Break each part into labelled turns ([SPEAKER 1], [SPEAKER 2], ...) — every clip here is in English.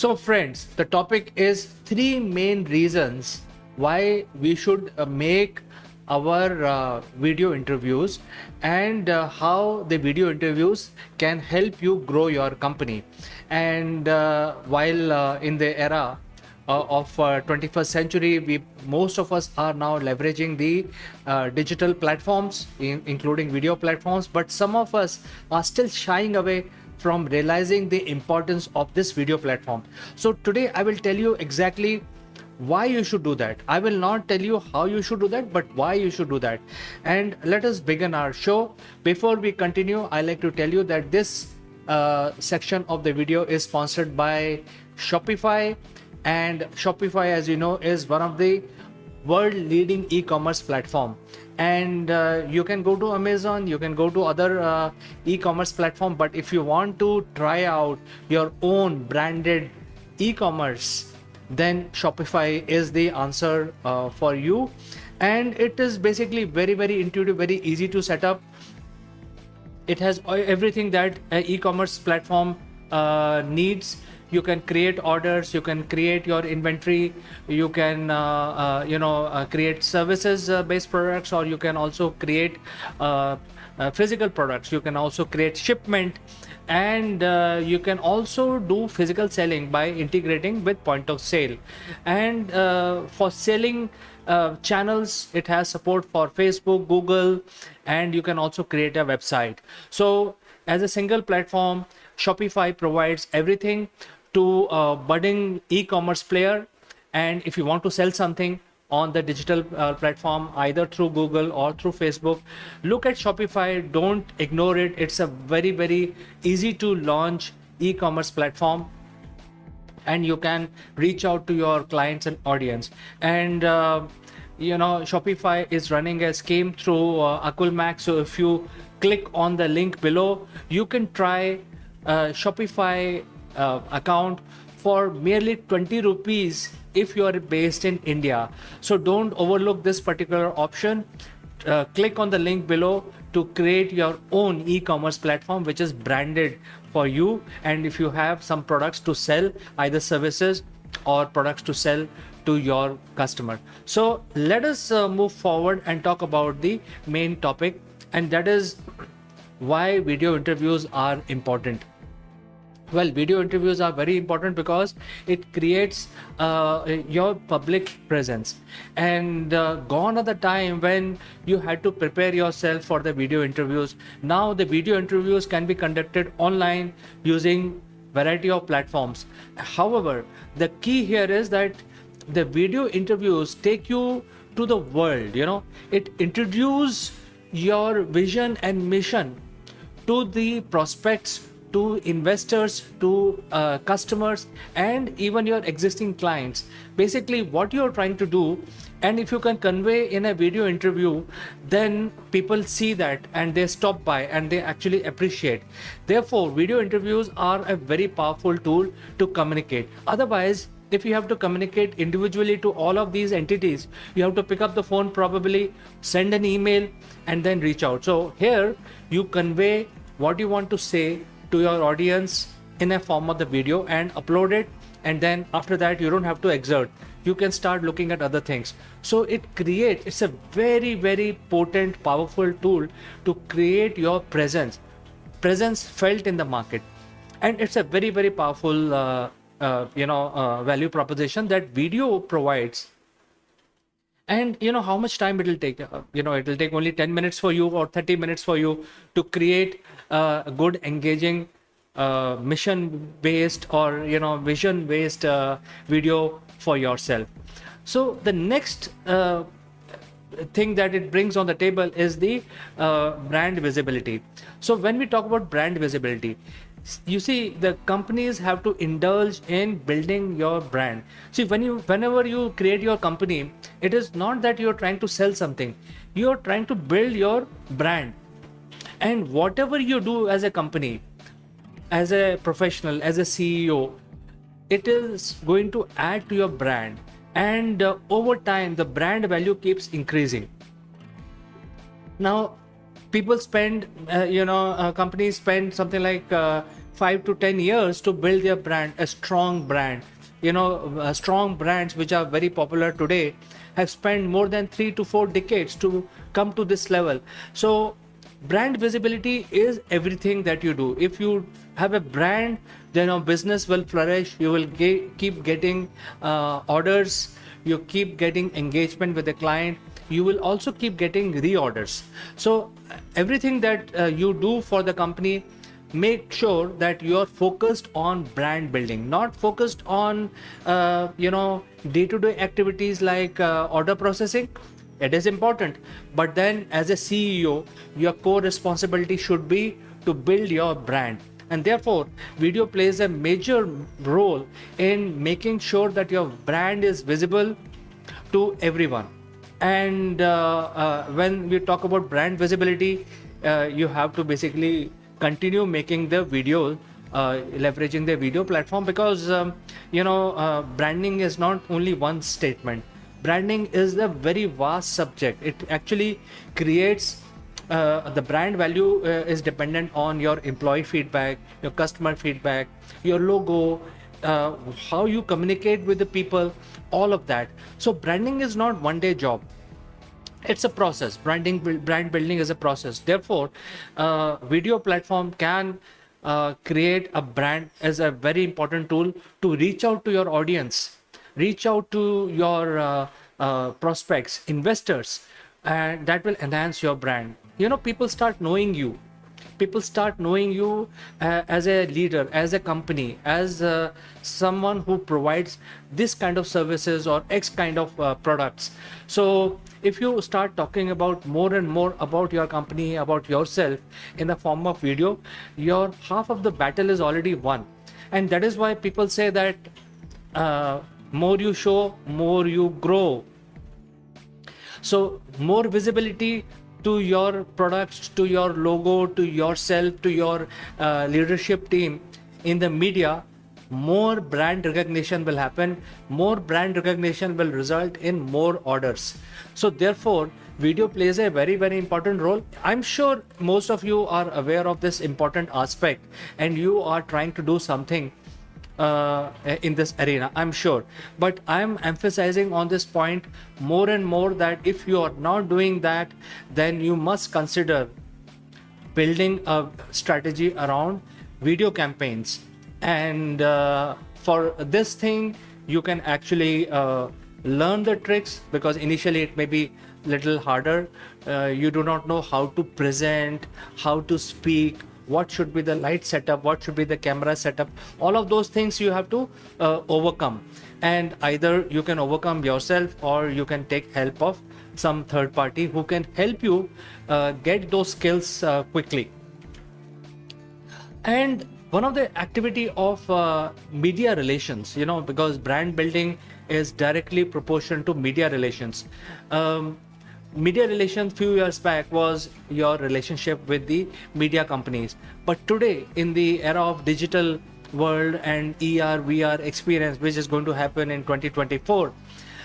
[SPEAKER 1] So friends, the topic is three main reasons why we should make our video interviews and how the video interviews can help you grow your company. And while in the era of 21st century, most of us are now leveraging the digital platforms, including video platforms, but some of us are still shying away from realizing the importance of this video platform. So today I will tell you exactly why you should do that. I will not tell you how you should do that, but why you should do that. And let us begin our show. Before we continue, I like to tell you that this section of the video is sponsored by Shopify. And Shopify, as you know, is one of the world leading e-commerce platform. And you can go to Amazon, you can go to other e-commerce platform, but if you want to try out your own branded e-commerce, then Shopify is the answer for you. And it is basically very intuitive, very easy to set up. It has everything that an e-commerce platform needs. You can create orders, you can create your inventory, you can create services based products, or you can also create physical products. You can also create shipment, and you can also do physical selling by integrating with point of sale. And for selling channels, it has support for Facebook, Google, and you can also create a website. So as a single platform, Shopify provides everything to a budding e-commerce player. And if you want to sell something on the digital platform, either through Google or through Facebook, look at Shopify. Don't ignore it. It's a very easy to launch e-commerce platform, and you can reach out to your clients and audience. And Shopify is running a scheme through Akulmach. So if you click on the link below, you can try Shopify account for merely 20 rupees if you are based in India. So don't overlook this particular option. Click on the link below to create your own e-commerce platform which is branded for you. And if you have some products to sell, either services or products to sell to your customer. So let us move forward and talk about the main topic, and that is why video interviews are important. Well, video interviews are very important because it creates your public presence. And gone are the time when you had to prepare yourself for the video interviews. Now the video interviews can be conducted online using variety of platforms. However, the key here is that the video interviews take you to the world. It introduces your vision and mission to the prospects, to investors, to customers, and even your existing clients. Basically what you're trying to do, and if you can convey in a video interview, then people see that and they stop by and they actually appreciate. Therefore video interviews are a very powerful tool to communicate. Otherwise, if you have to communicate individually to all of these entities, you have to pick up the phone, probably send an email, and then reach out. So here you convey what you want to say to your audience in a form of the video and upload it, and then after that you don't have to exert. You can start looking at other things. So it's a very potent, powerful tool to create your presence felt in the market. And it's a very powerful value proposition that video provides. And how much time it'll take? It'll take only 10 minutes for you or 30 minutes for you to create a good, engaging, mission-based or vision-based video for yourself. So the next thing that it brings on the table is the brand visibility. So when we talk about brand visibility, you see, the companies have to indulge in building your brand. See, whenever you create your company, it is not that you're trying to sell something. You're trying to build your brand. And whatever you do as a company, as a professional, as a CEO, it is going to add to your brand. And over time, the brand value keeps increasing. Now, people spend, companies spend something like 5 to 10 years to build their brand, a strong brand. Strong brands which are very popular today have spent more than 3 to 4 decades to come to this level. So brand visibility is everything that you do. If you have a brand, then your business will flourish. You will keep getting orders. You keep getting engagement with the client. You will also keep getting reorders. So everything that you do for the company, make sure that you're focused on brand building, not focused on day-to-day activities like order processing. It is important, but then as a CEO, your core responsibility should be to build your brand. And therefore video plays a major role in making sure that your brand is visible to everyone. And when we talk about brand visibility, you have to basically continue making the video, leveraging the video platform, because branding is not only one statement. Branding is a very vast subject. It actually creates the brand value is dependent on your employee feedback, your customer feedback, your logo, how you communicate with the people, all of that. So branding is not one day job. It's a process. Brand building is a process. Therefore, video platform can create a brand as a very important tool to reach out to your audience, reach out to your prospects, investors, and that will enhance your brand. People start knowing you. People start knowing you as a leader, as a company, as someone who provides this kind of services or X kind of products. So if you start talking about more and more about your company, about yourself in the form of video, your half of the battle is already won. And that is why people say that more you show, more you grow. So more visibility to your products, to your logo, to yourself, to your leadership team in the media, more brand recognition will happen. More brand recognition will result in more orders. So therefore, video plays a very, very important role. I'm sure most of you are aware of this important aspect and you are trying to do something in this arena, I'm sure. But I'm emphasizing on this point more and more that if you are not doing that, then you must consider building a strategy around video campaigns. And for this thing, you can actually learn the tricks, because initially it may be little harder. You do not know how to present, how to speak, what should be the light setup, what should be the camera setup. All of those things you have to overcome, and either you can overcome yourself or you can take help of some third party who can help you get those skills quickly. And one of the activity of media relations, because brand building is directly proportional to media relations. Media relations few years back was your relationship with the media companies, but today in the era of digital world and VR experience, which is going to happen in 2024,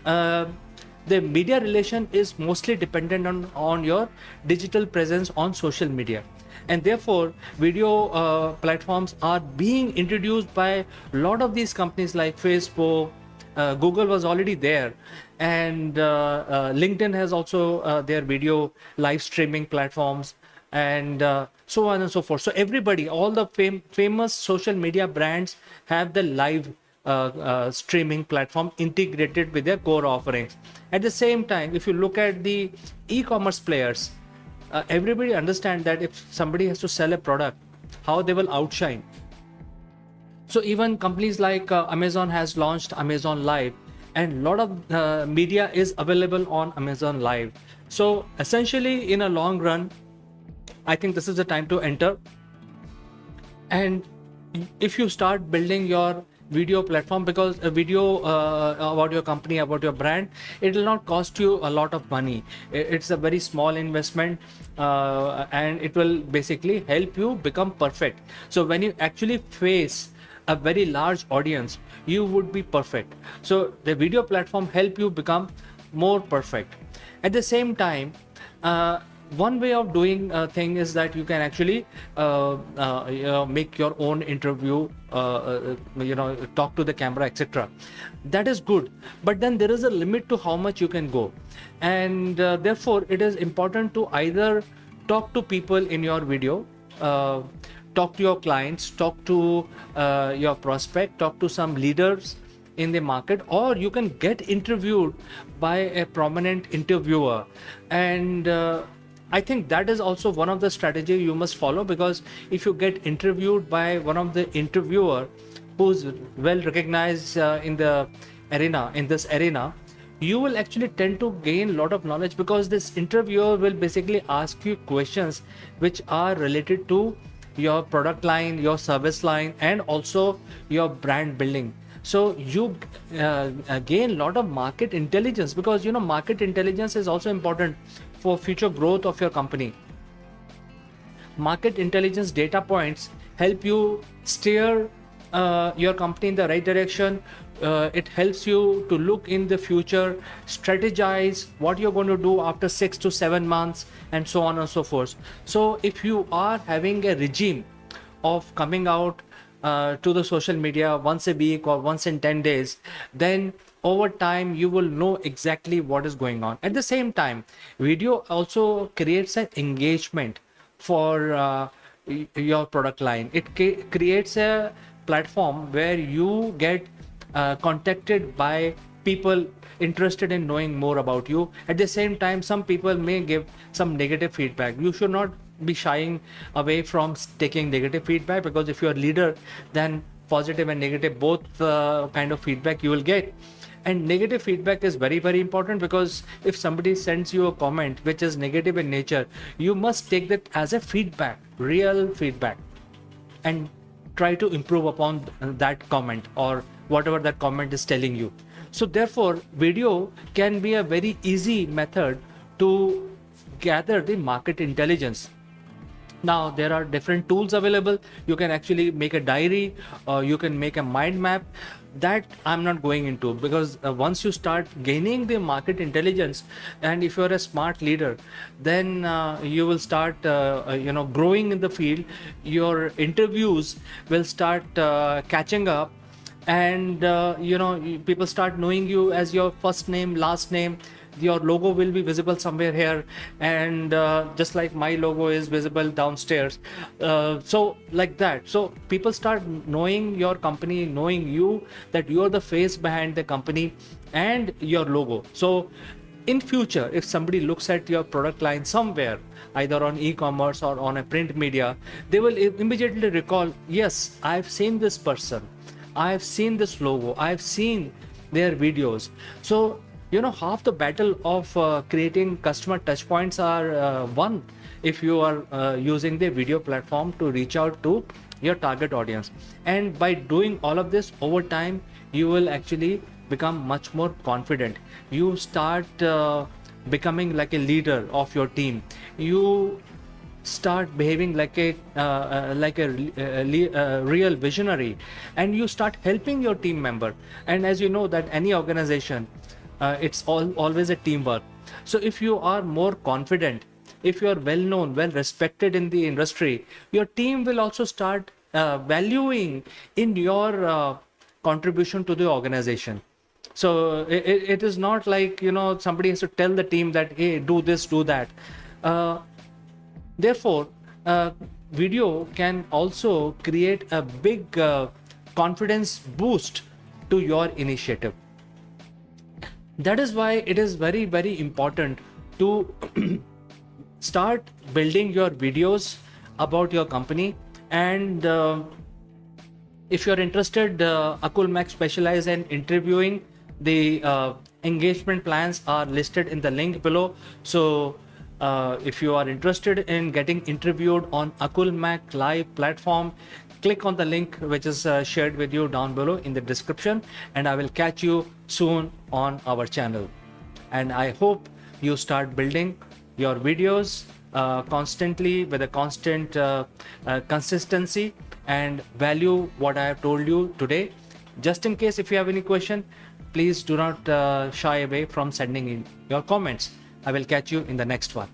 [SPEAKER 1] the media relation is mostly dependent on your digital presence on social media. And therefore video platforms are being introduced by a lot of these companies like Facebook. Google was already there, and LinkedIn has also their video live streaming platforms, and so on and so forth. So everybody, all the famous social media brands have the live streaming platform integrated with their core offerings. At the same time, if you look at the e-commerce players, everybody understands that if somebody has to sell a product, how they will outshine. So even companies like Amazon has launched Amazon Live, and a lot of media is available on Amazon Live. So essentially, in a long run, I think this is the time to enter. And if you start building your video platform, because a video about your company, about your brand, it will not cost you a lot of money. It's a very small investment, and it will basically help you become perfect. So when you actually face a very large audience, you would be perfect. So the video platform help you become more perfect. At the same time, one way of doing thing is that you can actually make your own interview, talk to the camera, etc. That is good, but then there is a limit to how much you can go, and therefore it is important to either talk to people in your video, talk to your clients, talk to your prospect, talk to some leaders in the market, or you can get interviewed by a prominent interviewer. And I think that is also one of the strategy you must follow, because if you get interviewed by one of the interviewer who's well recognized in this arena, you will actually tend to gain a lot of knowledge, because this interviewer will basically ask you questions which are related to your product line, your service line, and also your brand building. So you gain a lot of market intelligence, because market intelligence is also important for future growth of your company. Market intelligence data points help you steer your company in the right direction. It helps you to look in the future, strategize what you're going to do after 6 to 7 months, and so on and so forth. So if you are having a regime of coming out to the social media once a week or once in 10 days, then over time you will know exactly what is going on. At the same time, video also creates an engagement for your product line. It creates a platform where you get contacted by people interested in knowing more about you. At the same time, some people may give some negative feedback. You should not be shying away from taking negative feedback, because if you're a leader, then positive and negative both kind of feedback you will get. And negative feedback is very, very important, because if somebody sends you a comment which is negative in nature, you must take that as a feedback, real feedback, and try to improve upon that comment or whatever that comment is telling you. So therefore, video can be a very easy method to gather the market intelligence. Now, there are different tools available. You can actually make a diary, or you can make a mind map. That I'm not going into, because once you start gaining the market intelligence, and if you're a smart leader, then you will start growing in the field. Your interviews will start catching up, and people start knowing you as your first name, last name. Your logo will be visible somewhere here, and just like my logo is visible downstairs, so like that. So people start knowing your company, knowing you, that you are the face behind the company and your logo. So in future, if somebody looks at your product line somewhere, either on e-commerce or on a print media, they will immediately recall, yes, I've seen this person, I've seen this logo, I've seen their videos. So half the battle of creating customer touch points are won if you are using the video platform to reach out to your target audience. And by doing all of this, over time, you will actually become much more confident. You start becoming like a leader of your team. You start behaving like a real visionary, and you start helping your team member. And as you know that any organization, it's always a teamwork. So if you are more confident, if you are well known, well respected in the industry, your team will also start valuing in your contribution to the organization. So it is not like somebody has to tell the team that, hey, do this, do that. Therefore, video can also create a big confidence boost to your initiative. That is why it is very, very important to start building your videos about your company. And if you're interested, Akulmach specializes in interviewing. The engagement plans are listed in the link below. So if you are interested in getting interviewed on Akulmach live platform, click on the link which is shared with you down below in the description, and I will catch you soon on our channel. And I hope you start building your videos constantly with a constant consistency, and value what I have told you today. Just in case if you have any question, please do not shy away from sending in your comments. I will catch you in the next one.